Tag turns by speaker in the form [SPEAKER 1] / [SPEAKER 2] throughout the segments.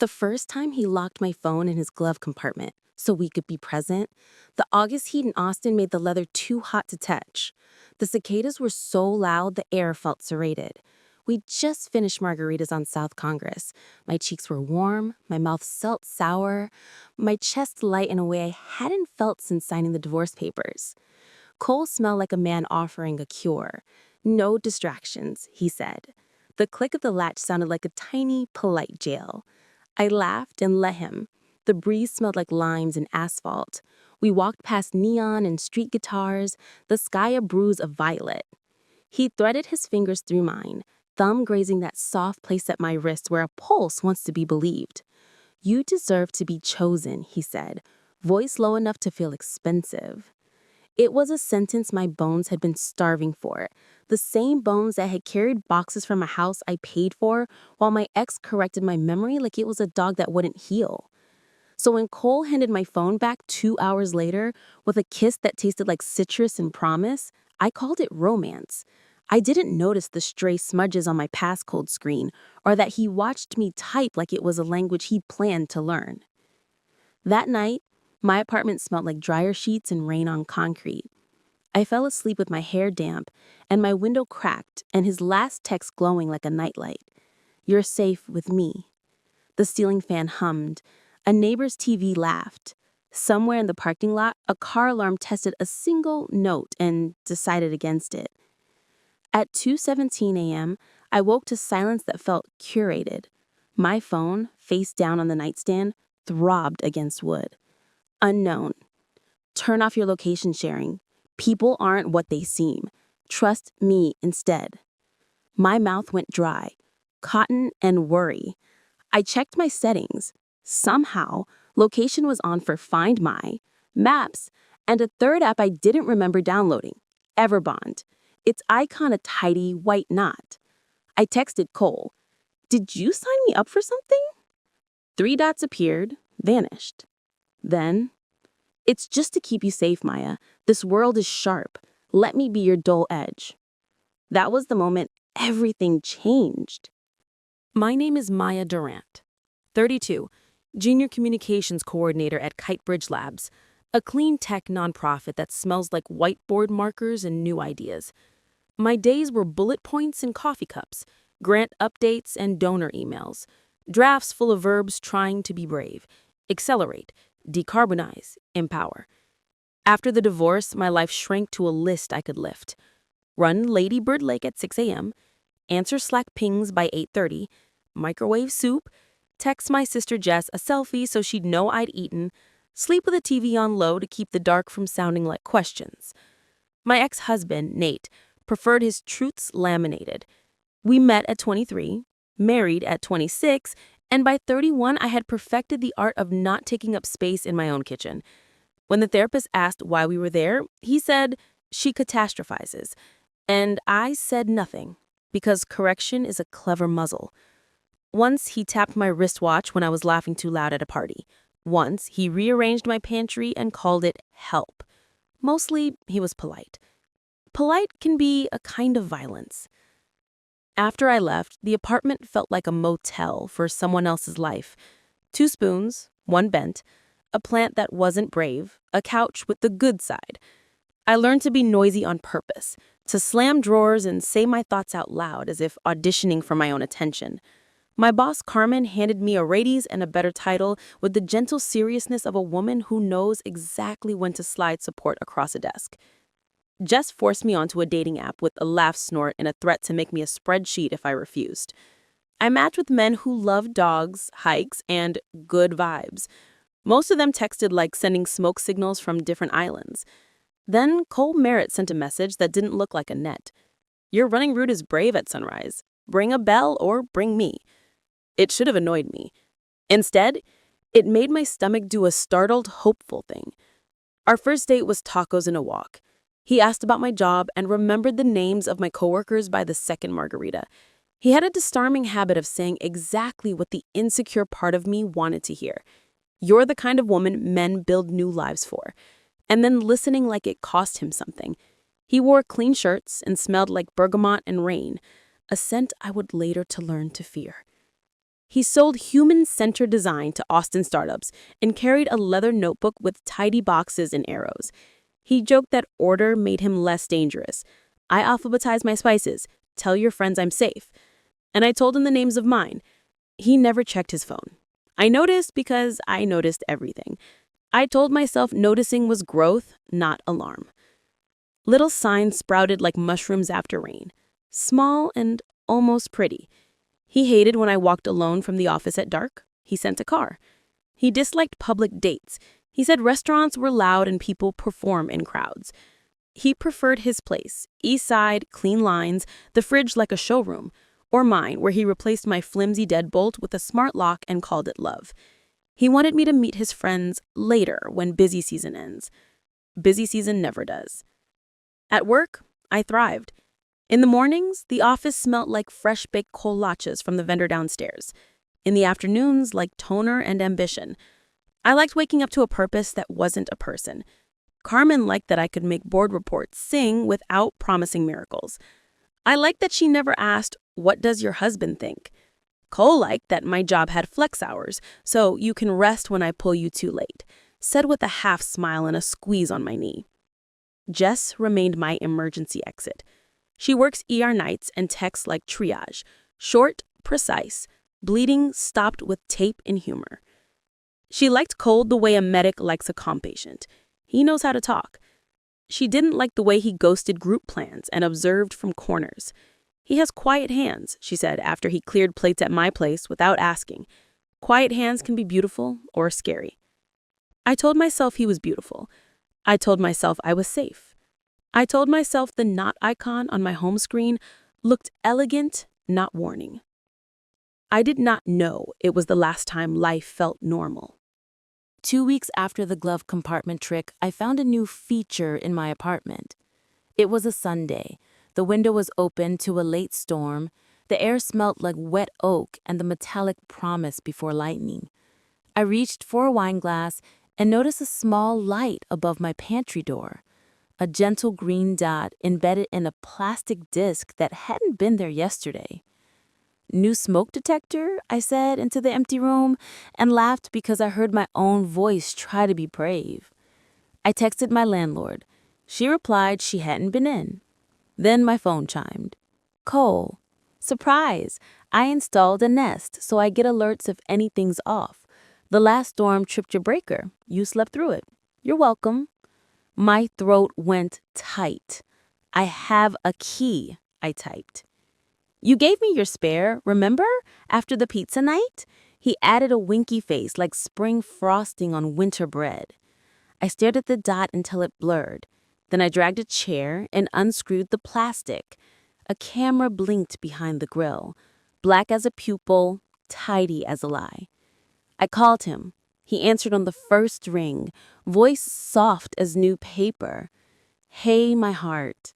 [SPEAKER 1] The first time he locked my phone in his glove compartment so we could be present, the August heat in Austin made the leather too hot to touch. The cicadas were so loud the air felt serrated. We just finished margaritas on South Congress. My cheeks were warm, my mouth felt sour, my chest light in a way I hadn't felt since signing the divorce papers. Cole smelled like a man offering a cure. No distractions, he said. The click of the latch sounded like a tiny, polite jail. I laughed and let him. The breeze smelled like limes and asphalt. We walked past neon and street guitars, the sky a bruise of violet. He threaded his fingers through mine, thumb grazing that soft place at my wrist where a pulse wants to be believed. You deserve to be chosen, he said, voice low enough to feel expensive. It was a sentence my bones had been starving for, the same bones that had carried boxes from a house I paid for while my ex corrected my memory like it was a dog that wouldn't heal. So when Cole handed my phone back 2 hours later with a kiss that tasted like citrus and promise, I called it romance. I didn't notice the stray smudges on my passcode screen or that he watched me type like it was a language he'd planned to learn. That night, my apartment smelled like dryer sheets and rain on concrete. I fell asleep with my hair damp and my window cracked and his last text glowing like a nightlight. You're safe with me. The ceiling fan hummed. A neighbor's TV laughed. Somewhere in the parking lot, a car alarm tested a single note and decided against it. At 2:17 a.m., I woke to silence that felt curated. My phone, face down on the nightstand, throbbed against wood. Unknown. Turn off your location sharing. People aren't what they seem. Trust me instead. My mouth went dry. Cotton and worry. I checked my settings. Somehow, location was on for Find My, Maps, and a third app I didn't remember downloading, Everbond. Its icon a tidy white knot. I texted Cole. Did you sign me up for something? 3 dots appeared, vanished. Then, it's just to keep you safe, Maya. This world is sharp. Let me be your dull edge. That was the moment everything changed.
[SPEAKER 2] My name is Maya Durant, 32, Junior Communications Coordinator at Kitebridge Labs, a clean tech nonprofit that smells like whiteboard markers and new ideas. My days were bullet points and coffee cups, grant updates and donor emails, drafts full of verbs trying to be brave, accelerate, decarbonize, empower. After the divorce, my life shrank to a list I could lift. Run Lady Bird Lake at 6 a.m., answer Slack pings by 8:30, microwave soup, text my sister Jess a selfie so she'd know I'd eaten, sleep with a TV on low to keep the dark from sounding like questions. My ex-husband, Nate, preferred his truths laminated. We met at 23, married at 26, and by 31 I had perfected the art of not taking up space in my own kitchen. When the therapist asked why we were there, he said, she catastrophizes. And I said nothing, because correction is a clever muzzle. Once he tapped my wristwatch when I was laughing too loud at a party. Once he rearranged my pantry and called it help. Mostly, he was polite. Polite can be a kind of violence. After I left, the apartment felt like a motel for someone else's life. 2 spoons, 1 bent, a plant that wasn't brave, a couch with the good side. I learned to be noisy on purpose, to slam drawers and say my thoughts out loud as if auditioning for my own attention. My boss, Carmen, handed me a raise and a better title with the gentle seriousness of a woman who knows exactly when to slide support across a desk. Jess forced me onto a dating app with a laugh snort and a threat to make me a spreadsheet if I refused. I matched with men who loved dogs, hikes, and good vibes. Most of them texted like sending smoke signals from different islands. Then Cole Merritt sent a message that didn't look like a net. Your running route is brave at sunrise. Bring a bell or bring me. It should have annoyed me. Instead, it made my stomach do a startled, hopeful thing. Our first date was tacos and a walk. He asked about my job and remembered the names of my coworkers by the second margarita. He had a disarming habit of saying exactly what the insecure part of me wanted to hear. You're the kind of woman men build new lives for. And then listening like it cost him something. He wore clean shirts and smelled like bergamot and rain, a scent I would later to learn to fear. He sold human-centered design to Austin startups and carried a leather notebook with tidy boxes and arrows. He joked that order made him less dangerous. I alphabetized my spices. Tell your friends I'm safe. And I told him the names of mine. He never checked his phone. I noticed because I noticed everything. I told myself noticing was growth, not alarm. Little signs sprouted like mushrooms after rain. Small and almost pretty. He hated when I walked alone from the office at dark. He sent a car. He disliked public dates. He said restaurants were loud and people perform in crowds. He preferred his place, east side, clean lines, the fridge like a showroom, or mine, where he replaced my flimsy deadbolt with a smart lock and called it love. He wanted me to meet his friends later when busy season ends. Busy season never does. At work, I thrived. In the mornings, the office smelled like fresh-baked kolaches from the vendor downstairs. In the afternoons, like toner and ambition. I liked waking up to a purpose that wasn't a person. Carmen liked that I could make board reports sing without promising miracles. I liked that she never asked, "What does your husband think?" Cole liked that my job had flex hours, so you can rest when I pull you too late, said with a half smile and a squeeze on my knee. Jess remained my emergency exit. She works ER nights and texts like triage, short, precise, bleeding stopped with tape and humor. She liked Cole the way a medic likes a calm patient. He knows how to talk. She didn't like the way he ghosted group plans and observed from corners. He has quiet hands, she said after he cleared plates at my place without asking. Quiet hands can be beautiful or scary. I told myself he was beautiful. I told myself I was safe. I told myself the not icon on my home screen looked elegant, not warning. I did not know it was the last time life felt normal.
[SPEAKER 1] 2 weeks after the glove compartment trick, I found a new feature in my apartment. It was a Sunday. The window was open to a late storm. The air smelled like wet oak and the metallic promise before lightning. I reached for a wine glass and noticed a small light above my pantry door. A gentle green dot embedded in a plastic disc that hadn't been there yesterday. "New smoke detector?" I said into the empty room, and laughed because I heard my own voice try to be brave. I texted my landlord. She replied she hadn't been in. Then my phone chimed. "Cole, surprise! I installed a Nest so I get alerts if anything's off. The last storm tripped your breaker. You slept through it. You're welcome." My throat went tight. "I have a key," I typed. "You gave me your spare, remember? After the pizza night?" He added a winky face like spring frosting on winter bread. I stared at the dot until it blurred. Then I dragged a chair and unscrewed the plastic. A camera blinked behind the grill, black as a pupil, tidy as a lie. I called him. He answered on the first ring, voice soft as new paper. "Hey, my heart."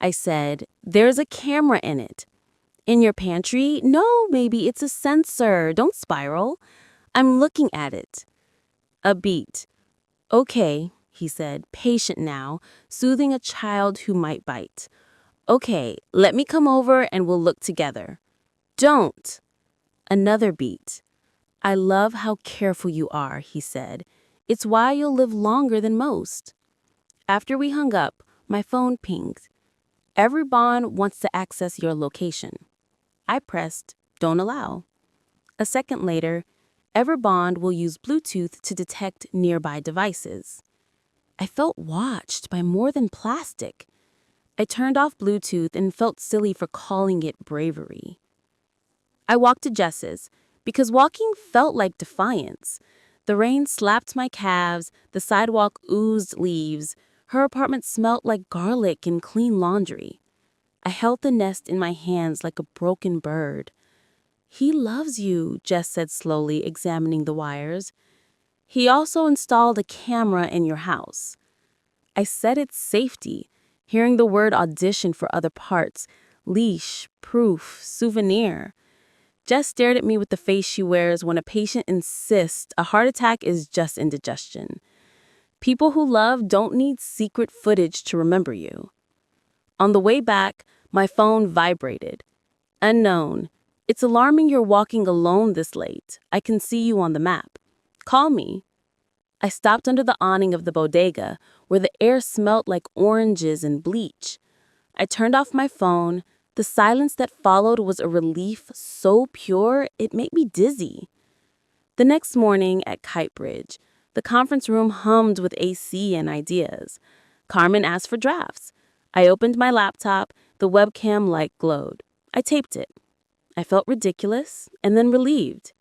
[SPEAKER 1] I said, "There's a camera in it." "In your pantry?" "No, maybe it's a sensor. Don't spiral." "I'm looking at it." A beat. "Okay," he said, patient now, soothing a child who might bite. "Okay, let me come over and we'll look together." "Don't." Another beat. "I love how careful you are," he said. "It's why you'll live longer than most." After we hung up, my phone pinged. "Every bond wants to access your location." I pressed, "Don't allow." A second later, Everbond will use Bluetooth to detect nearby devices. I felt watched by more than plastic. I turned off Bluetooth and felt silly for calling it bravery. I walked to Jess's, because walking felt like defiance. The rain slapped my calves, the sidewalk oozed leaves. Her apartment smelt like garlic and clean laundry. I held the Nest in my hands like a broken bird. "He loves you," Jess said slowly, examining the wires. "He also installed a camera in your house." I said it's safety, hearing the word audition for other parts. Leash, proof, souvenir. Jess stared at me with the face she wears when a patient insists a heart attack is just indigestion. People who love don't need secret footage to remember you. On the way back, my phone vibrated. Unknown. It's alarming you're walking alone this late. I can see you on the map. Call me. I stopped under the awning of the bodega, where the air smelt like oranges and bleach. I turned off my phone. The silence that followed was a relief so pure it made me dizzy. The next morning at Kite Bridge, the conference room hummed with AC and ideas. Carmen asked for drafts. I opened my laptop, the webcam light glowed. I taped it. I felt ridiculous and then relieved.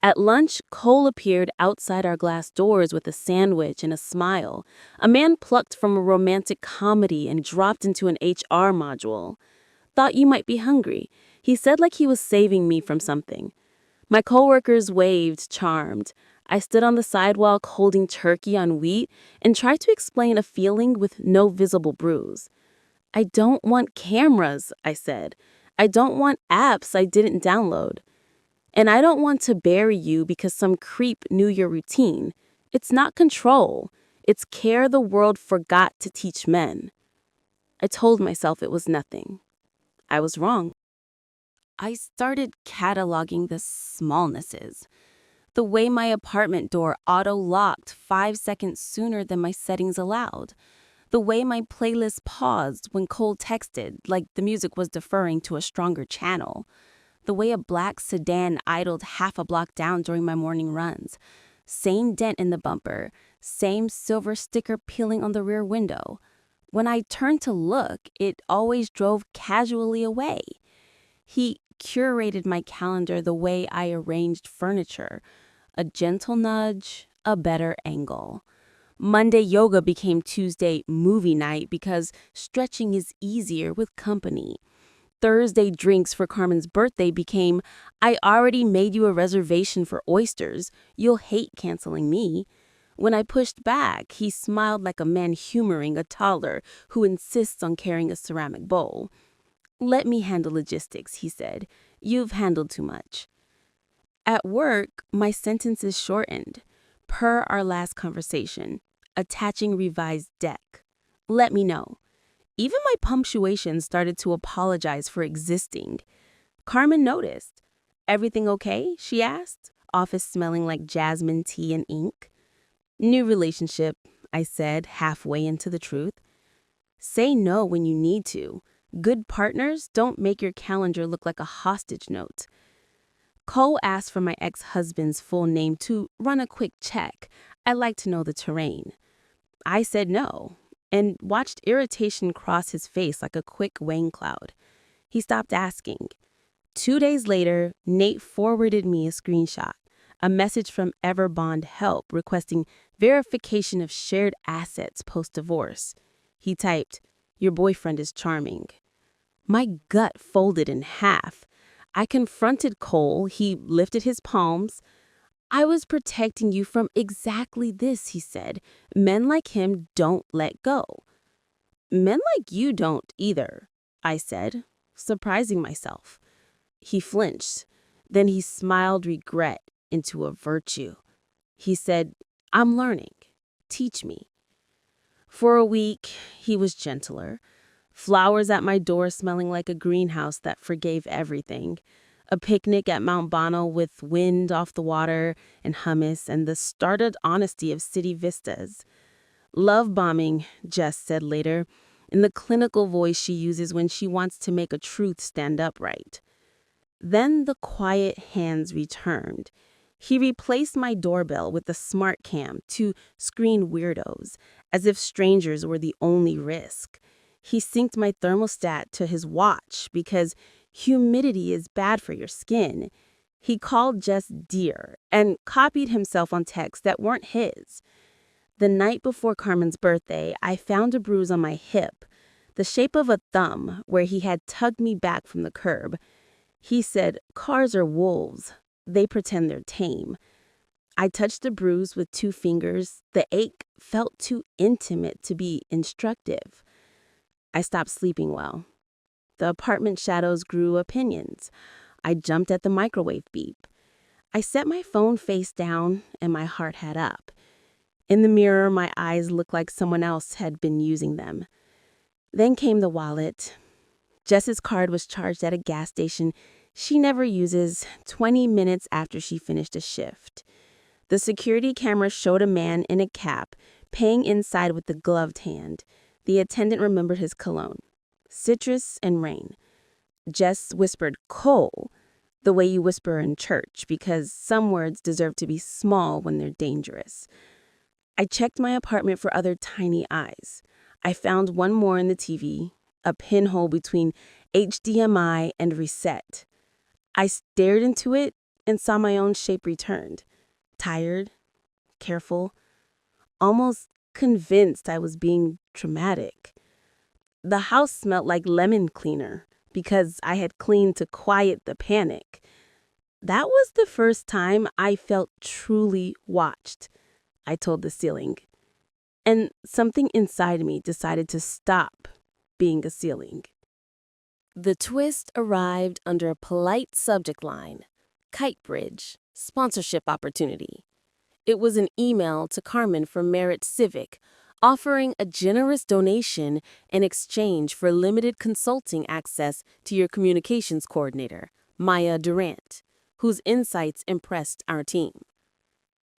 [SPEAKER 1] At lunch, Cole appeared outside our glass doors with a sandwich and a smile. A man plucked from a romantic comedy and dropped into an HR module. Thought you might be hungry, he said like he was saving me from something. My coworkers waved, charmed. I stood on the sidewalk holding turkey on wheat and tried to explain a feeling with no visible bruise. I don't want cameras, I said. I don't want apps I didn't download. And I don't want to bury you because some creep knew your routine. It's not control. It's care the world forgot to teach men. I told myself it was nothing. I was wrong. I started cataloging the smallnesses. The way my apartment door auto-locked 5 seconds sooner than my settings allowed. The way my playlist paused when Cole texted, like the music was deferring to a stronger channel. The way a black sedan idled half a block down during my morning runs. Same dent in the bumper, same silver sticker peeling on the rear window. When I turned to look, it always drove casually away. He curated my calendar the way I arranged furniture. A gentle nudge, a better angle. Monday yoga became Tuesday movie night because stretching is easier with company. Thursday drinks for Carmen's birthday became, I already made you a reservation for oysters. You'll hate canceling me. When I pushed back, he smiled like a man humoring a toddler who insists on carrying a ceramic bowl. Let me handle logistics, he said. You've handled too much. At work, my sentences shortened. Per our last conversation, attaching revised deck. Let me know. Even my punctuation started to apologize for existing. Carmen noticed. Everything okay? She asked, office smelling like jasmine tea and ink. New relationship, I said, halfway into the truth. Say no when you need to. Good partners don't make your calendar look like a hostage note. Cole asked for my ex-husband's full name to run a quick check. I like to know the terrain. I said no, and watched irritation cross his face like a quick rain cloud. He stopped asking. 2 days later, Nate forwarded me a screenshot, a message from Everbond Help requesting verification of shared assets post-divorce. He typed, "Your boyfriend is charming." My gut folded in half. I confronted Cole. He lifted his palms. I was protecting you from exactly this, he said. Men like him don't let go. Men like you don't either, I said, surprising myself. He flinched. Then he smiled regret into a virtue. He said, I'm learning. Teach me. For a week, he was gentler. Flowers at my door smelling like a greenhouse that forgave everything. A picnic at Mount Bono with wind off the water and hummus and the startled honesty of city vistas. Love bombing, Jess said later, in the clinical voice she uses when she wants to make a truth stand upright. Then the quiet hands returned. He replaced my doorbell with a smart cam to screen weirdos, as if strangers were the only risk. He synced my thermostat to his watch because humidity is bad for your skin. He called Jess dear and copied himself on texts that weren't his. The night before Carmen's birthday, I found a bruise on my hip, the shape of a thumb where he had tugged me back from the curb. He said, cars are wolves. They pretend they're tame. I touched the bruise with 2 fingers. The ache felt too intimate to be instructive. I stopped sleeping well. The apartment shadows grew opinions. I jumped at the microwave beep. I set my phone face down and my heart had up. In the mirror, my eyes looked like someone else had been using them. Then came the wallet. Jess's card was charged at a gas station she never uses 20 minutes after she finished a shift. The security camera showed a man in a cap paying inside with a gloved hand. The attendant remembered his cologne. Citrus and rain. Jess whispered coal, the way you whisper in church, because some words deserve to be small when they're dangerous. I checked my apartment for other tiny eyes. I found one more in the TV, a pinhole between HDMI and reset. I stared into it and saw my own shape returned. Tired, careful, almost convinced I was being dramatic. The house smelled like lemon cleaner because I had cleaned to quiet the panic. That was the first time I felt truly watched, I told the ceiling. And something inside me decided to stop being a ceiling.
[SPEAKER 2] The twist arrived under a polite subject line: Kite Bridge, sponsorship opportunity. It was an email to Carmen from Merit Civic, offering a generous donation in exchange for limited consulting access to your communications coordinator, Maya Durant, whose insights impressed our team.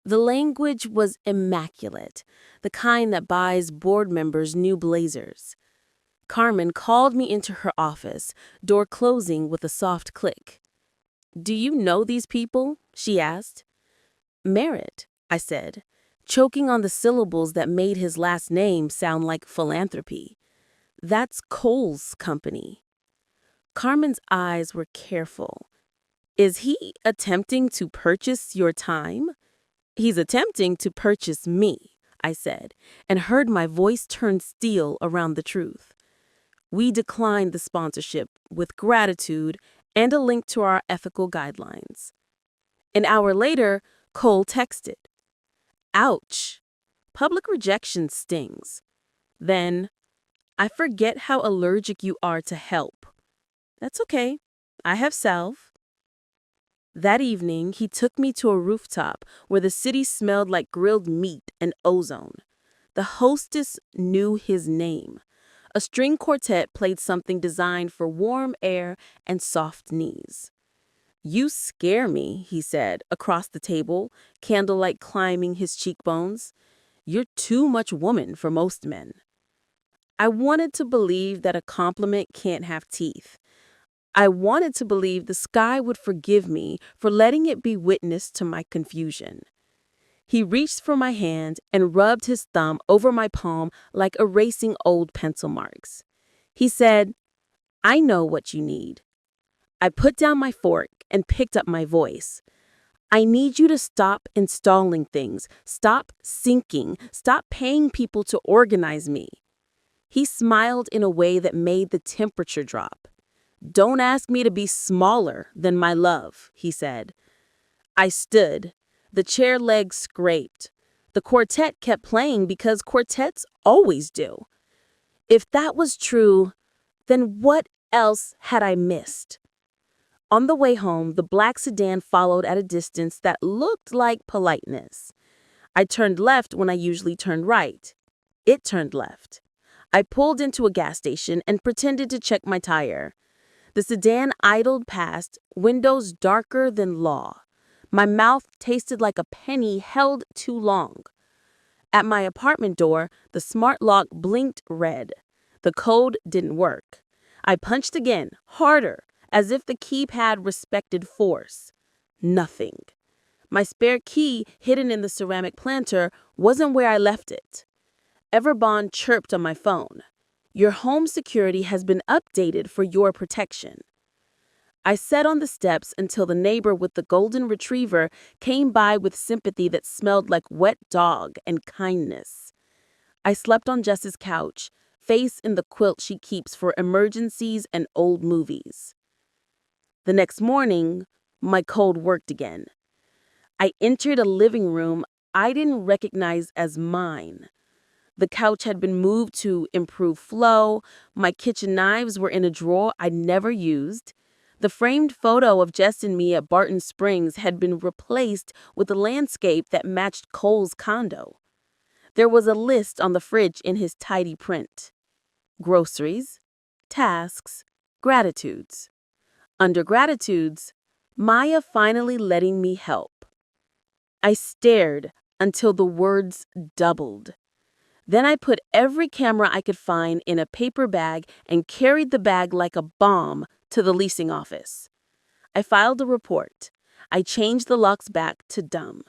[SPEAKER 2] The language was immaculate, the kind that buys board members new blazers. Carmen called me into her office, door closing with a soft click. "Do you know these people?" she asked. "Merritt," I said, choking on the syllables that made his last name sound like philanthropy. "That's Cole's company." Carmen's eyes were careful. "Is he attempting to purchase your time?" "He's attempting to purchase me," I said, and heard my voice turn steel around the truth. We declined the sponsorship with gratitude and a link to our ethical guidelines. An hour later, Cole texted, "Ouch. Public rejection stings." Then, "I forget how allergic you are to help." "That's okay. I have salve." That evening, he took me to a rooftop where the city smelled like grilled meat and ozone. The hostess knew his name. A string quartet played something designed for warm air and soft knees. "You scare me," he said, across the table, candlelight climbing his cheekbones. "You're too much woman for most men." I wanted to believe that a compliment can't have teeth. I wanted to believe the sky would forgive me for letting it be witness to my confusion. He reached for my hand and rubbed his thumb over my palm like erasing old pencil marks. He said, "I know what you need." I put down my fork and picked up my voice. "I need you to stop installing things, stop sinking, stop paying people to organize me." He smiled in a way that made the temperature drop. "Don't ask me to be smaller than my love," he said. I stood. The chair legs scraped. The quartet kept playing because quartets always do. If that was true, then what else had I missed? On the way home, the black sedan followed at a distance that looked like politeness. I turned left when I usually turned right. It turned left. I pulled into a gas station and pretended to check my tire. The sedan idled past, windows darker than law. My mouth tasted like a penny held too long. At my apartment door, the smart lock blinked red. The code didn't work. I punched again, harder, as if the keypad respected force. Nothing. My spare key, hidden in the ceramic planter, wasn't where I left it. Everbond chirped on my phone. "Your home security has been updated for your protection." I sat on the steps until the neighbor with the golden retriever came by with sympathy that smelled like wet dog and kindness. I slept on Jess's couch, face in the quilt she keeps for emergencies and old movies. The next morning, my code worked again. I entered a living room I didn't recognize as mine. The couch had been moved to improve flow. My kitchen knives were in a drawer I'd never used. The framed photo of Jess and me at Barton Springs had been replaced with a landscape that matched Cole's condo. There was a list on the fridge in his tidy print: groceries, tasks, gratitudes.
[SPEAKER 3] Under gratitudes, Maya finally letting me help. I stared until the words doubled. Then I put every camera I could find in a paper bag and carried the bag like a bomb to the leasing office. I filed a report. I changed the locks back to dumb.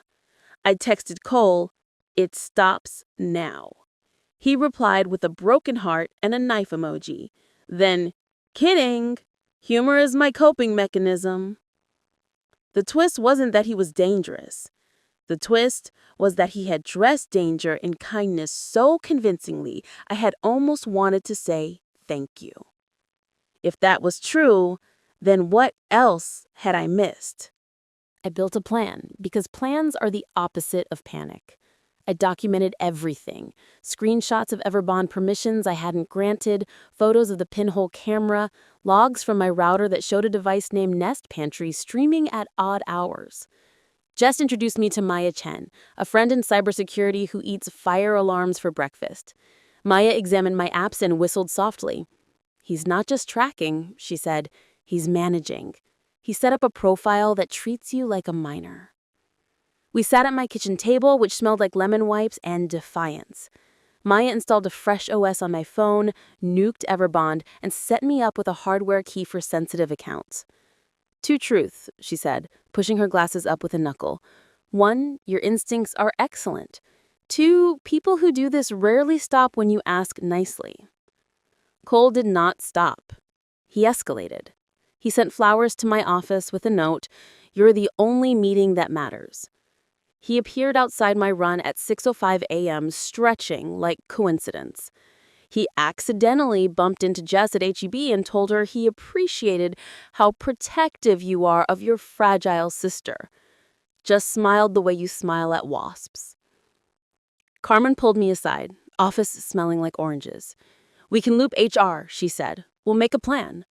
[SPEAKER 3] I texted Cole, "It stops now." He replied with a broken heart and a knife emoji. Then, "Kidding. Humor is my coping mechanism." The twist wasn't that he was dangerous. The twist was that he had dressed danger in kindness so convincingly I had almost wanted to say thank you. If that was true, then what else had I missed?
[SPEAKER 2] I built a plan because plans are the opposite of panic. I documented everything: screenshots of Everbond permissions I hadn't granted, photos of the pinhole camera, logs from my router that showed a device named Nest Pantry streaming at odd hours. Jess introduced me to Maya Chen, a friend in cybersecurity who eats fire alarms for breakfast. Maya examined my apps and whistled softly. "He's not just tracking," she said, "he's managing. He set up a profile that treats you like a minor." We sat at my kitchen table, which smelled like lemon wipes and defiance. Maya installed a fresh OS on my phone, nuked Everbond, and set me up with a hardware key for sensitive accounts. "Two truths," she said, pushing her glasses up with a knuckle. "One, your instincts are excellent. Two, people who do this rarely stop when you ask nicely." Cole did not stop. He escalated. He sent flowers to my office with a note, "You're the only meeting that matters." He appeared outside my run at 6:05 a.m., stretching like coincidence. He accidentally bumped into Jess at HEB and told her he appreciated how protective you are of your fragile sister. Just smiled the way you smile at wasps. Carmen pulled me aside, office smelling like oranges. "We can loop HR," she said. "We'll make a plan."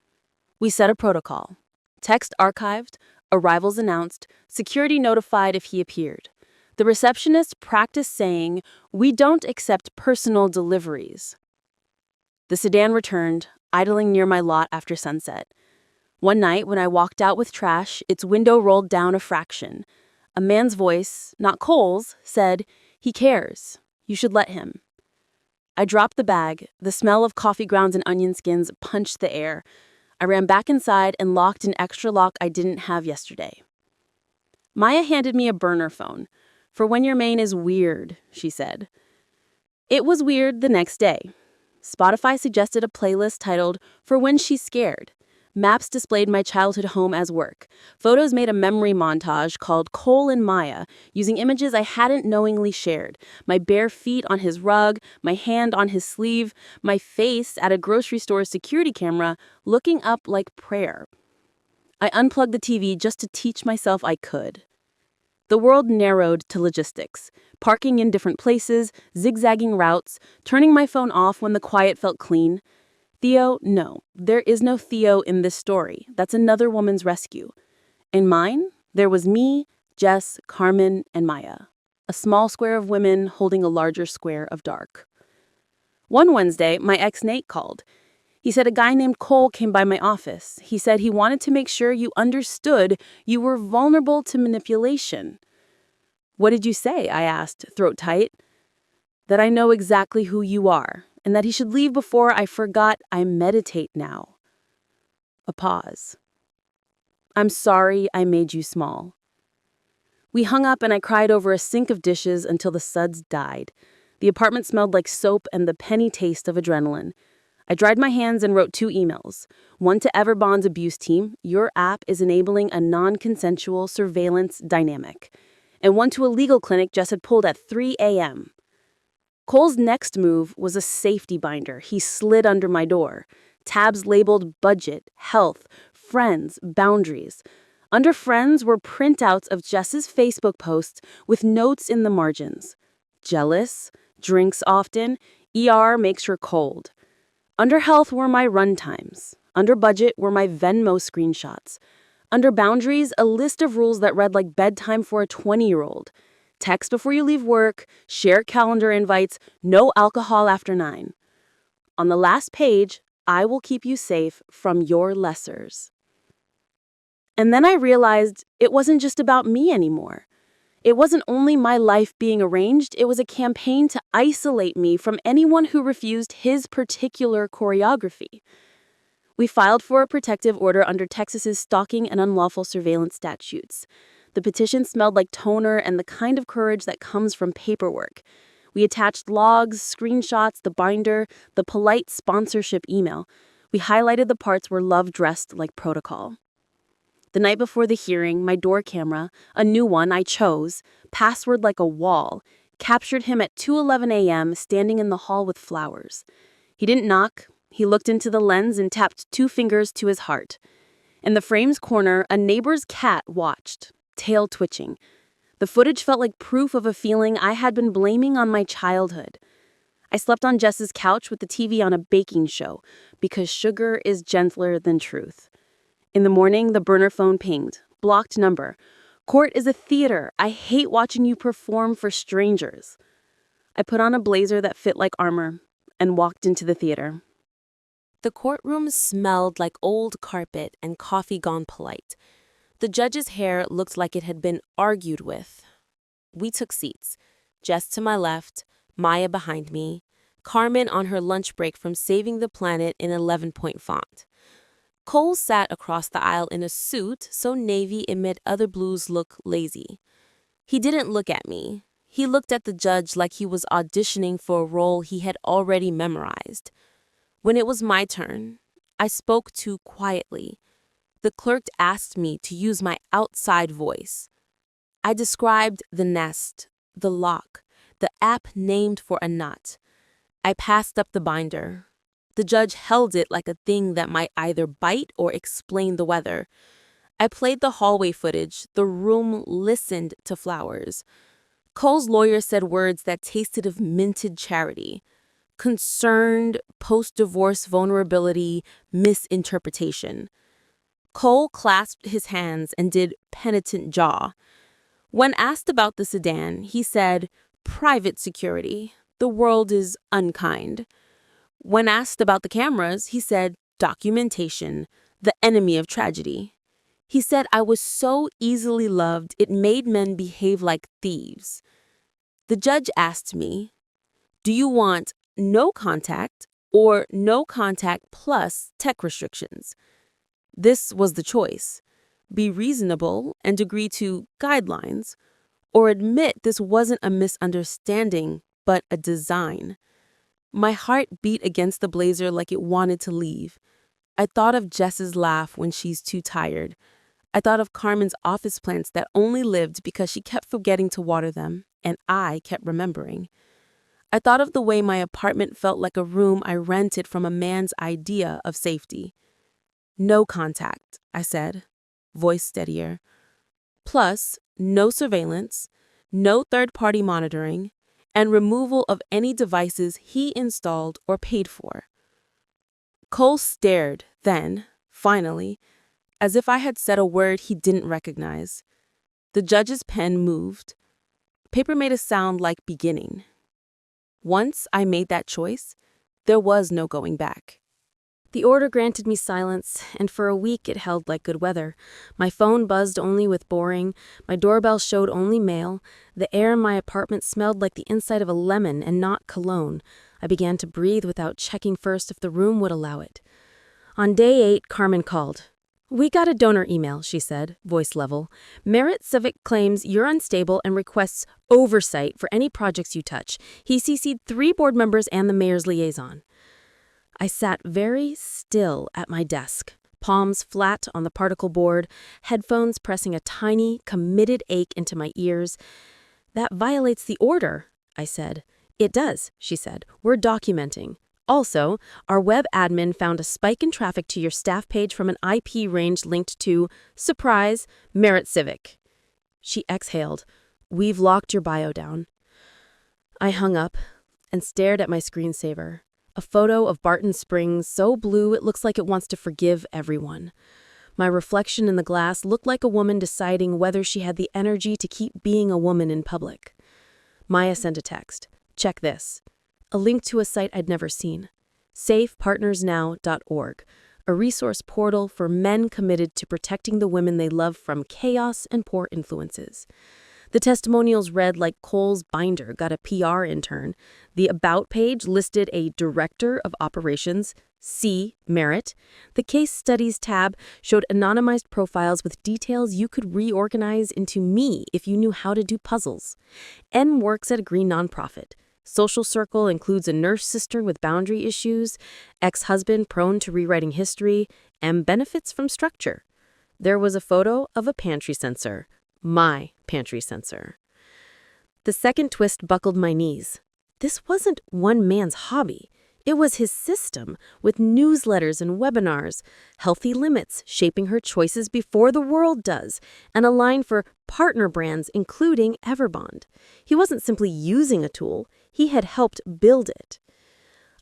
[SPEAKER 2] We set a protocol. Text archived, arrivals announced, security notified if he appeared. The receptionist practiced saying, "We don't accept personal deliveries." The sedan returned, idling near my lot after sunset. One night, when I walked out with trash, its window rolled down a fraction. A man's voice, not Cole's, said, "He cares. You should let him." I dropped the bag. The smell of coffee grounds and onion skins punched the air. I ran back inside and locked an extra lock I didn't have yesterday. Maya handed me a burner phone. "For when your main is weird," she said. It was weird the next day. Spotify suggested a playlist titled "For When She's Scared." Maps displayed my childhood home as work. Photos made a memory montage called Cole and Maya, using images I hadn't knowingly shared. My bare feet on his rug, my hand on his sleeve, my face at a grocery store security camera, looking up like prayer. I unplugged the TV just to teach myself I could. The world narrowed to logistics, parking in different places, zigzagging routes, turning my phone off when the quiet felt clean. Theo, no, there is no Theo in this story. That's another woman's rescue. In mine, there was me, Jess, Carmen, and Maya. A small square of women holding a larger square of dark. One Wednesday, my ex Nate called. He said a guy named Cole came by my office. He said he wanted to make sure you understood you were vulnerable to manipulation. "What did you say?" I asked, throat tight. "That I know exactly who you are, and that he should leave before I forgot I meditate now." A pause. "I'm sorry I made you small." We hung up and I cried over a sink of dishes until the suds died. The apartment smelled like soap and the penny taste of adrenaline. I dried my hands and wrote 2 emails. One to Everbond's abuse team, "Your app is enabling a non-consensual surveillance dynamic." And one to a legal clinic Jess had pulled at 3 a.m. Cole's next move was a safety binder he slid under my door. Tabs labeled budget, health, friends, boundaries. Under friends were printouts of Jess's Facebook posts with notes in the margins. Jealous, drinks often, ER makes her cold. Under health were my run times. Under budget were my Venmo screenshots. Under boundaries, a list of rules that read like bedtime for a 20-year-old. Text before you leave work, share calendar invites, no alcohol after 9. On the last page, "I will keep you safe from your lessers."
[SPEAKER 3] And then I realized it wasn't just about me anymore. It wasn't only my life being arranged, it was a campaign to isolate me from anyone who refused his particular choreography. We filed for a protective order under Texas's stalking and unlawful surveillance statutes. The petition smelled like toner and the kind of courage that comes from paperwork. We attached logs, screenshots, the binder, the polite sponsorship email. We highlighted the parts where love dressed like protocol. The night before the hearing, my door camera, a new one I chose, password like a wall, captured him at 2:11 a.m. standing in the hall with flowers. He didn't knock. He looked into the lens and tapped 2 fingers to his heart. In the frame's corner, a neighbor's cat watched, tail twitching. The footage felt like proof of a feeling I had been blaming on my childhood. I slept on Jess's couch with the TV on a baking show, because sugar is gentler than truth. In the morning, the burner phone pinged. Blocked number. Court is a theater. I hate watching you perform for strangers. I put on a blazer that fit like armor and walked into the theater.
[SPEAKER 2] The courtroom smelled like old carpet and coffee gone polite. The judge's hair looked like it had been argued with. We took seats. Jess to my left, Maya behind me, Carmen on her lunch break from Saving the Planet in 11-point font. Cole sat across the aisle in a suit, so navy amid other blues look lazy. He didn't look at me. He looked at the judge like he was auditioning for a role he had already memorized. When it was my turn, I spoke too quietly. The clerk asked me to use my outside voice. I described the nest, the lock, the app named for a knot. I passed up the binder. The judge held it like a thing that might either bite or explain the weather. I played the hallway footage. The room listened to flowers. Cole's lawyer said words that tasted of minted charity. Concerned, post-divorce vulnerability, misinterpretation. Cole clasped his hands and did penitent jaw. When asked about the sedan, he said, "Private security. The world is unkind." When asked about the cameras, he said, "Documentation, the enemy of tragedy." He said I was so easily loved it made men behave like thieves. The judge asked me, "Do you want no contact or no contact plus tech restrictions?" This was the choice. Be reasonable and agree to guidelines, or admit this wasn't a misunderstanding, but a design. My heart beat against the blazer like it wanted to leave. I thought of Jess's laugh when she's too tired. I thought of Carmen's office plants that only lived because she kept forgetting to water them, and I kept remembering. I thought of the way my apartment felt like a room I rented from a man's idea of safety. "No contact," I said, voice steadier. "Plus, no surveillance, no third-party monitoring, and removal of any devices he installed or paid for." Cole stared, then, finally, as if I had said a word he didn't recognize. The judge's pen moved. Paper made a sound like beginning. Once I made that choice, there was no going back. The order granted me silence, and for a week it held like good weather. My phone buzzed only with boring, my doorbell showed only mail, the air in my apartment smelled like the inside of a lemon and not cologne. I began to breathe without checking first if the room would allow it. On day 8, Carmen called. "We got a donor email," she said, voice level. "Merritt Civic claims you're unstable and requests oversight for any projects you touch. He CC'd 3 board members and the mayor's liaison." I sat very still at my desk, palms flat on the particle board, headphones pressing a tiny, committed ache into my ears. "That violates the order," I said. "It does," she said. "We're documenting. Also, our web admin found a spike in traffic to your staff page from an IP range linked to, surprise, Merritt Civic." She exhaled. "We've locked your bio down." I hung up and stared at my screensaver. A photo of Barton Springs so blue it looks like it wants to forgive everyone. My reflection in the glass looked like a woman deciding whether she had the energy to keep being a woman in public. Maya sent a text. "Check this." A link to a site I'd never seen. safepartnersnow.org. a resource portal for men committed to protecting the women they love from chaos and poor influences. The testimonials read like Cole's binder got a PR intern. The About page listed a Director of Operations, C. Merritt. The Case Studies tab showed anonymized profiles with details you could reorganize into me if you knew how to do puzzles. M works at a green nonprofit. Social circle includes a nurse sister with boundary issues, ex-husband prone to rewriting history, and benefits from structure. There was a photo of a pantry sensor. My pantry sensor. The second twist buckled my knees. This wasn't one man's hobby. It was his system, with newsletters and webinars, healthy limits shaping her choices before the world does, and a line for partner brands including Everbond. He wasn't simply using a tool, he had helped build it.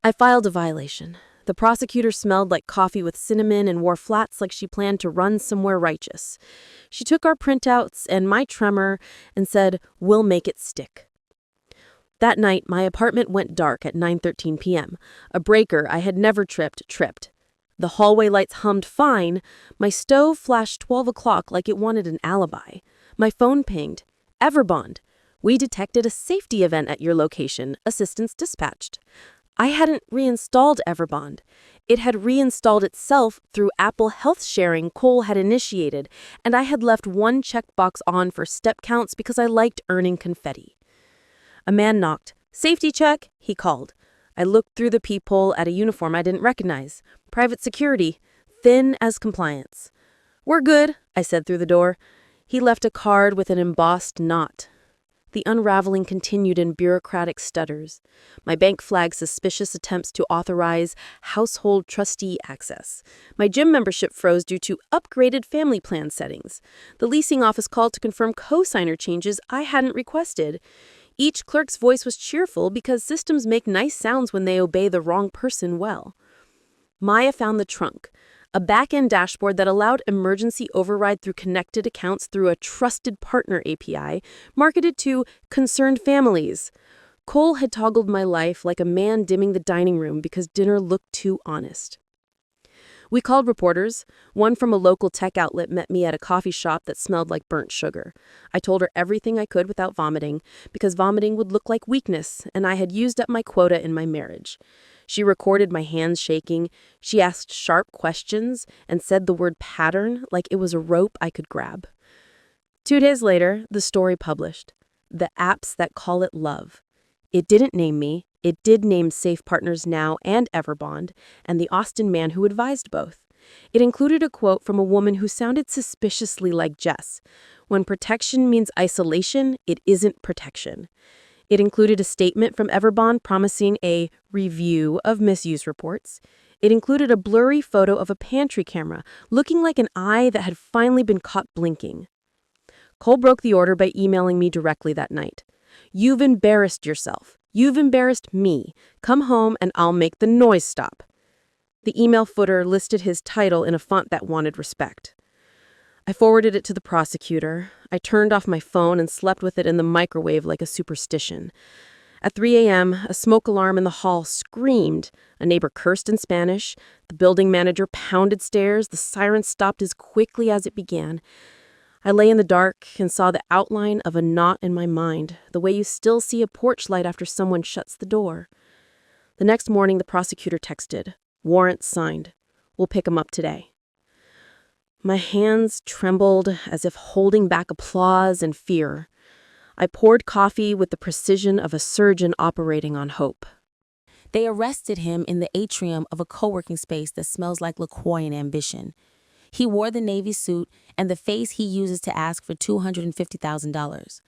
[SPEAKER 2] I filed a violation. The prosecutor smelled like coffee with cinnamon and wore flats like she planned to run somewhere righteous. She took our printouts and my tremor and said, "We'll make it stick." That night, my apartment went dark at 9:13 p.m. A breaker I had never tripped. The hallway lights hummed fine. My stove flashed 12 o'clock like it wanted an alibi. My phone pinged. "Everbond. We detected a safety event at your location. Assistance dispatched." I hadn't reinstalled Everbond. It had reinstalled itself through Apple Health Sharing Cole had initiated, and I had left one checkbox on for step counts because I liked earning confetti. A man knocked. "Safety check," he called. I looked through the peephole at a uniform I didn't recognize. Private security, thin as compliance. "We're good," I said through the door. He left a card with an embossed knot. The unraveling continued in bureaucratic stutters. My bank flagged suspicious attempts to authorize household trustee access. My gym membership froze due to upgraded family plan settings. The leasing office called to confirm co-signer changes I hadn't requested. Each clerk's voice was cheerful because systems make nice sounds when they obey the wrong person well. Maya found the trunk, a back-end dashboard that allowed emergency override through connected accounts through a trusted partner API marketed to concerned families. Cole had toggled my life like a man dimming the dining room because dinner looked too honest. We called reporters. One from a local tech outlet met me at a coffee shop that smelled like burnt sugar. I told her everything I could without vomiting, because vomiting would look like weakness, and I had used up my quota in my marriage. She recorded my hands shaking. She asked sharp questions and said the word pattern like it was a rope I could grab. 2 days later, the story published. The apps that call it love. It didn't name me. It did name Safe Partners Now and Everbond, and the Austin man who advised both. It included a quote from a woman who sounded suspiciously like Jess. "When protection means isolation, it isn't protection." It included a statement from Everbond promising a review of misuse reports. It included a blurry photo of a pantry camera, looking like an eye that had finally been caught blinking. Cole broke the order by emailing me directly that night. "You've embarrassed yourself. You've embarrassed me. Come home and I'll make the noise stop." The email footer listed his title in a font that wanted respect. I forwarded it to the prosecutor. I turned off my phone and slept with it in the microwave like a superstition. At 3 a.m., a smoke alarm in the hall screamed. A neighbor cursed in Spanish. The building manager pounded stairs. The siren stopped as quickly as it began. I lay in the dark and saw the outline of a knot in my mind, the way you still see a porch light after someone shuts the door. The next morning, the prosecutor texted, "Warrant signed. We'll pick him up today." My hands trembled as if holding back applause and fear. I poured coffee with the precision of a surgeon operating on hope.
[SPEAKER 1] They arrested him in the atrium of a co-working space that smells like LaCroix and ambition. He wore the Navy suit and the face he uses to ask for $250,000.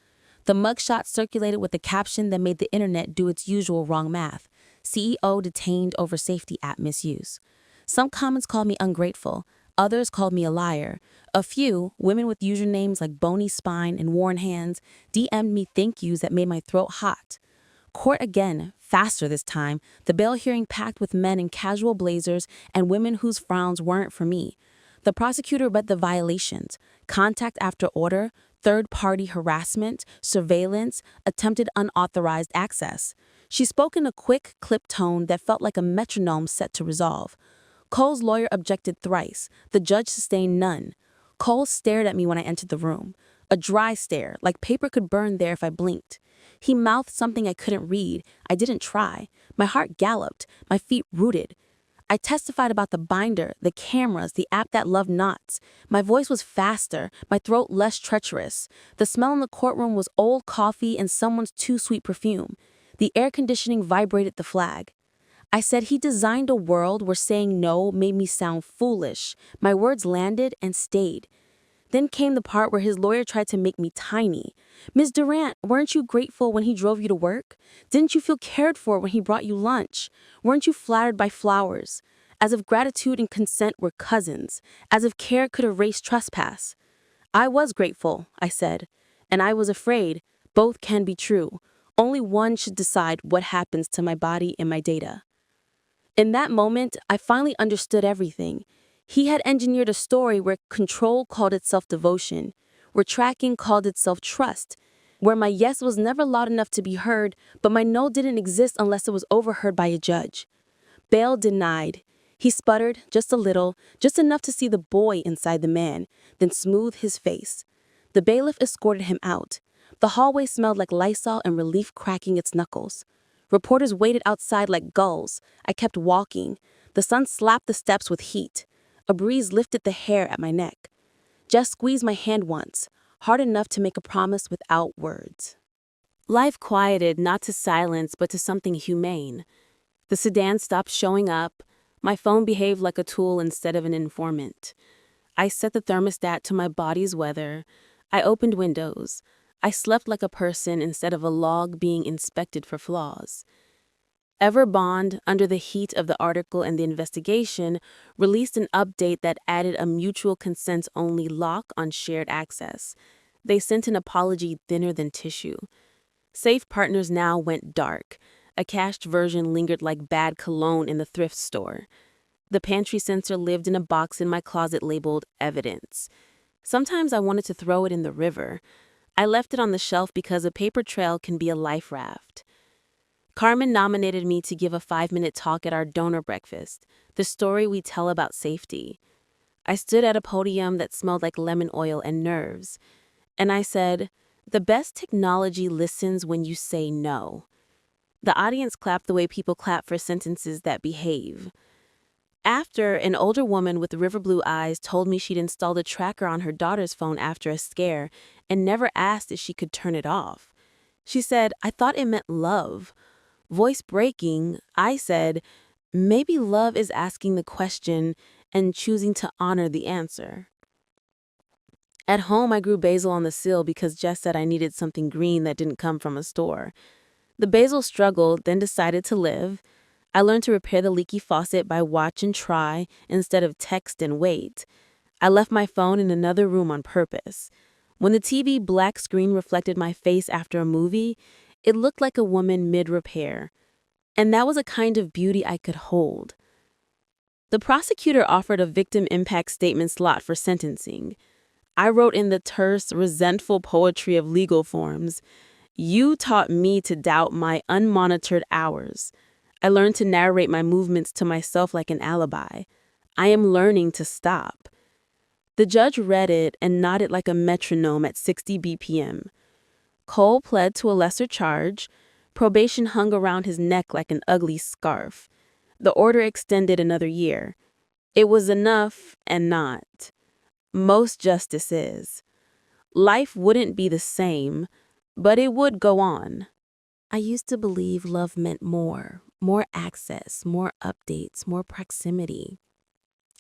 [SPEAKER 1] The mugshot circulated with a caption that made the internet do its usual wrong math. CEO detained over safety app misuse. Some comments called me ungrateful. Others called me a liar. A few, women with usernames like Bony Spine and Worn Hands, DM'd me thank yous that made my throat hot. Court again, faster this time, the bail hearing packed with men in casual blazers and women whose frowns weren't for me. The prosecutor read the violations: contact after order, third-party harassment, surveillance, attempted unauthorized access. She spoke in a quick, clipped tone that felt like a metronome set to resolve.
[SPEAKER 2] Cole's lawyer objected thrice. The judge sustained none. Cole stared at me when I entered the room. A dry stare, like paper could burn there if I blinked. He mouthed something I couldn't read. I didn't try. My heart galloped, my feet rooted. I testified about the binder, the cameras, the app that loved knots. My voice was faster, my throat less treacherous. The smell in the courtroom was old coffee and someone's too sweet perfume. The air conditioning vibrated the flag. I said he designed a world where saying no made me sound foolish. My words landed and stayed. Then came the part where his lawyer tried to make me tiny. Ms. Durant, weren't you grateful when he drove you to work? Didn't you feel cared for when he brought you lunch? Weren't you flattered by flowers? As if gratitude and consent were cousins. As if care could erase trespass. I was grateful, I said. And I was afraid. Both can be true. Only one should decide what happens to my body and my data. In that moment, I finally understood everything. He had engineered a story where control called itself devotion, where tracking called itself trust, where my yes was never loud enough to be heard, but my no didn't exist unless it was overheard by a judge. Bail denied. He sputtered, just a little, just enough to see the boy inside the man, then smoothed his face. The bailiff escorted him out. The hallway smelled like Lysol and relief cracking its knuckles. Reporters waited outside like gulls. I kept walking. The sun slapped the steps with heat. A breeze lifted the hair at my neck. Jess squeezed my hand once, hard enough to make a promise without words.
[SPEAKER 1] Life quieted not to silence but to something humane. The sedan stopped showing up. My phone behaved like a tool instead of an informant. I set the thermostat to my body's weather. I opened windows. I slept like a person instead of a log being inspected for flaws. Everbond, under the heat of the article and the investigation, released an update that added a mutual consent-only lock on shared access. They sent an apology thinner than tissue. Safe Partners now went dark. A cached version lingered like bad cologne in the thrift store. The pantry sensor lived in a box in my closet labeled evidence. Sometimes I wanted to throw it in the river. I left it on the shelf because a paper trail can be a life raft. Carmen nominated me to give a 5-minute talk at our donor breakfast, the story we tell about safety. I stood at a podium that smelled like lemon oil and nerves, and I said, "The best technology listens when you say no." The audience clapped the way people clap for sentences that behave. After, an older woman with river blue eyes told me she'd installed a tracker on her daughter's phone after a scare and never asked if she could turn it off. She said, "I thought it meant love." Voice breaking, I said, "Maybe love is asking the question and choosing to honor the answer." At home, I grew basil on the sill because Jess said I needed something green that didn't come from a store. The basil struggled, then decided to live. I learned to repair the leaky faucet by watch and try instead of text and wait. I left my phone in another room on purpose. When the TV black screen reflected my face after a movie, it looked like a woman mid-repair. And that was a kind of beauty I could hold. The prosecutor offered a victim impact statement slot for sentencing. I wrote in the terse, resentful poetry of legal forms, "You taught me to doubt my unmonitored hours. I learned to narrate my movements to myself like an alibi. I am learning to stop." The judge read it and nodded like a metronome at 60 BPM. Cole pled to a lesser charge. Probation hung around his neck like an ugly scarf. The order extended another year. It was enough and not. Most justice is. Life wouldn't be the same, but it would go on. I used to believe love meant more access, more updates, more proximity.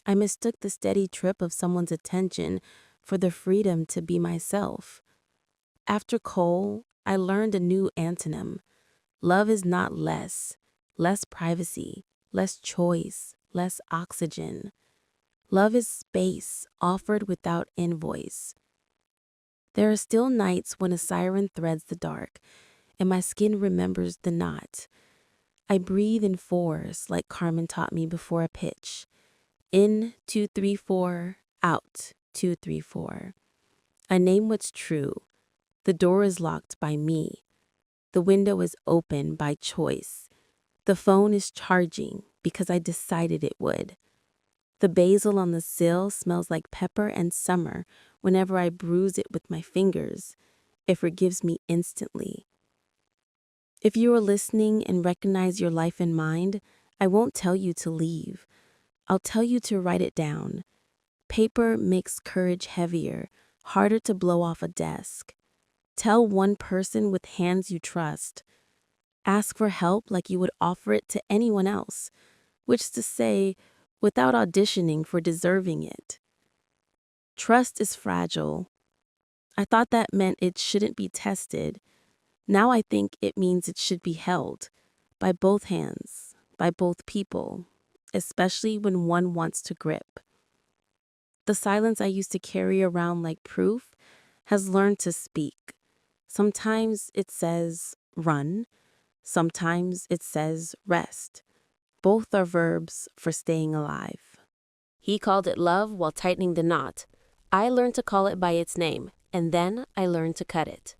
[SPEAKER 1] I mistook the steady trip of someone's attention for the freedom to be myself. After Cole, I learned a new antonym. Love is not less privacy, less choice, less oxygen. Love is space offered without invoice. There are still nights when a siren threads the dark, and my skin remembers the knot. I breathe in fours like Carmen taught me before a pitch. In, 2, 3, 4, out, 2, 3, 4. I name what's true. The door is locked by me. The window is open by choice. The phone is charging because I decided it would. The basil on the sill smells like pepper and summer whenever I bruise it with my fingers. It forgives me instantly. If you are listening and recognize your life in mind, I won't tell you to leave. I'll tell you to write it down. Paper makes courage heavier, harder to blow off a desk. Tell one person with hands you trust. Ask for help like you would offer it to anyone else, which is to say, without auditioning for deserving it. Trust is fragile. I thought that meant it shouldn't be tested. Now I think it means it should be held by both hands, by both people, especially when one wants to grip. The silence I used to carry around like proof has learned to speak. Sometimes it says run, sometimes it says rest. Both are verbs for staying alive.
[SPEAKER 2] He called it love while tightening the knot. I learned to call it by its name, and then I learned to cut it.